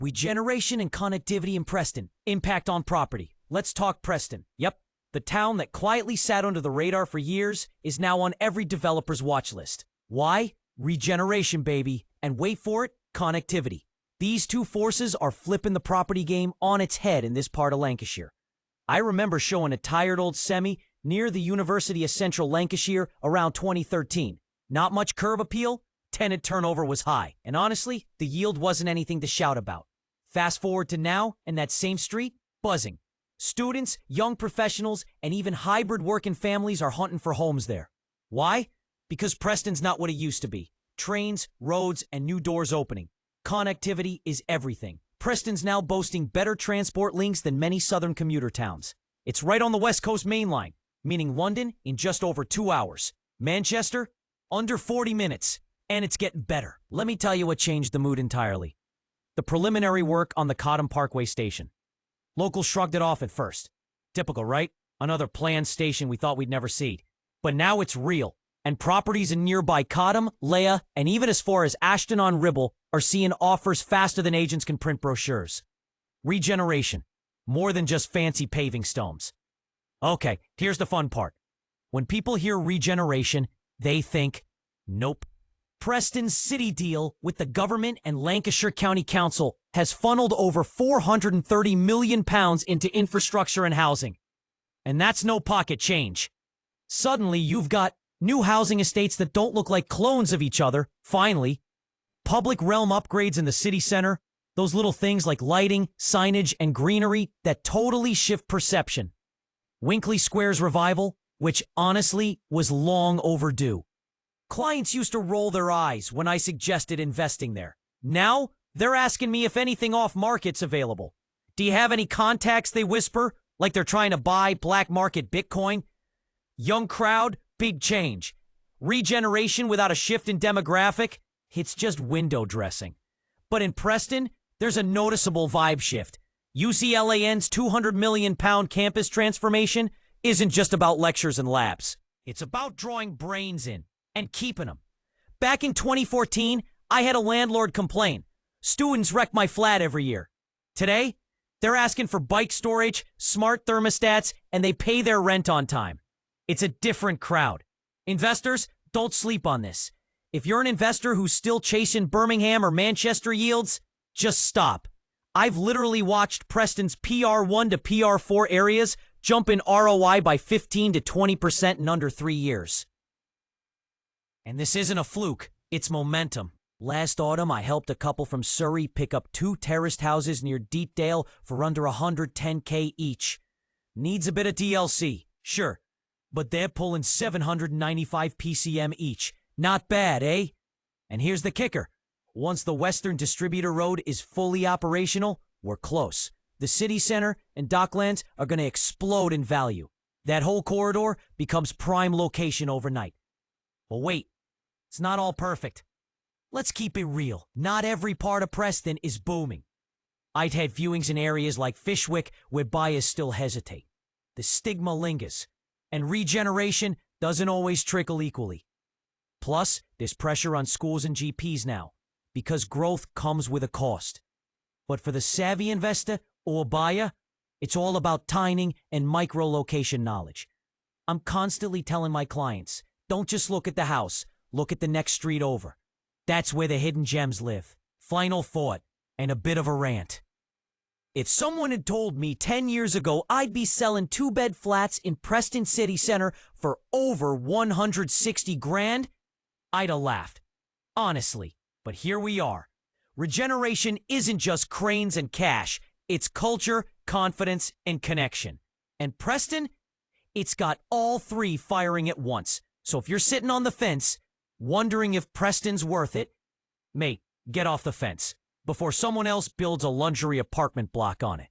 Regeneration and connectivity in Preston. Impact on property. Let's talk Preston. Yep, the town that quietly sat under the radar for years is now on every developer's watch list. Why? Regeneration, baby. And wait for it, connectivity. These two forces are flipping the property game on its head in this part of Lancashire. I remember showing a tired old semi near the University of Central Lancashire around 2013. Not much curb appeal, tenant turnover was high, and honestly, the yield wasn't anything to shout about. Fast forward to now, and that same street, buzzing. Students, young professionals, and even hybrid working families are hunting for homes there. Why? Because Preston's not what it used to be. Trains, roads, and new doors opening. Connectivity is everything. Preston's now boasting better transport links than many southern commuter towns. It's right on the West Coast Main Line, meaning London in just over 2 hours. Manchester, under 40 minutes. And it's getting better. Let me tell you what changed the mood entirely. The preliminary work on the Cottam Parkway station. Locals shrugged it off at first. Typical, right? Another planned station we thought we'd never see. But now it's real. And properties in nearby Cottam, Leah, and even as far as Ashton-on-Ribble are seeing offers faster than agents can print brochures. Regeneration. More than just fancy paving stones. Okay, here's the fun part. When people hear regeneration, they think, nope. Preston's city deal with the government and Lancashire County Council has funneled over £430 million into infrastructure and housing. And that's no pocket change. Suddenly, you've got new housing estates that don't look like clones of each other, finally. Public realm upgrades in the city center. Those little things like lighting, signage, and greenery that totally shift perception. Winkley Square's revival, which honestly was long overdue. Clients used to roll their eyes when I suggested investing there. Now, they're asking me if anything off-market's available. Do you have any contacts, they whisper, like they're trying to buy black market Bitcoin? Young crowd, big change. Regeneration without a shift in demographic? It's just window dressing. But in Preston, there's a noticeable vibe shift. UCLAN's £200 million campus transformation isn't just about lectures and labs. It's about drawing brains in and keeping them. Back in 2014, I had a landlord complain. Students wreck my flat every year. Today, they're asking for bike storage, smart thermostats, and they pay their rent on time. It's a different crowd. Investors, don't sleep on this. If you're an investor who's still chasing Birmingham or Manchester yields, just stop. I've literally watched Preston's PR1 to PR4 areas jump in ROI by 15 to 20% in under 3 years. And this isn't a fluke, it's momentum. Last autumn, I helped a couple from Surrey pick up 2 terraced houses near Deepdale for under $110K each. Needs a bit of DLC, sure, but they're pulling 795 PCM each. Not bad, eh? And here's the kicker. Once the Western Distributor Road is fully operational, we're close. The city center and Docklands are going to explode in value. That whole corridor becomes prime location overnight. But wait, it's not all perfect. Let's keep it real. Not every part of Preston is booming. I've had viewings in areas like Fyshwick where buyers still hesitate. The stigma lingers, and regeneration doesn't always trickle equally. Plus, there's pressure on schools and GPs now, because growth comes with a cost. But for the savvy investor or buyer, it's all about timing and micro-location knowledge. I'm constantly telling my clients, don't just look at the house, look at the next street over. That's where the hidden gems live. Final thought, and a bit of a rant. If someone had told me 10 years ago I'd be selling 2-bed flats in Preston City Center for over 160 grand, I'd have laughed. Honestly, but here we are. Regeneration isn't just cranes and cash. It's culture, confidence, and connection. And Preston, it's got all three firing at once. So if you're sitting on the fence, wondering if Preston's worth it, mate, get off the fence before someone else builds a luxury apartment block on it.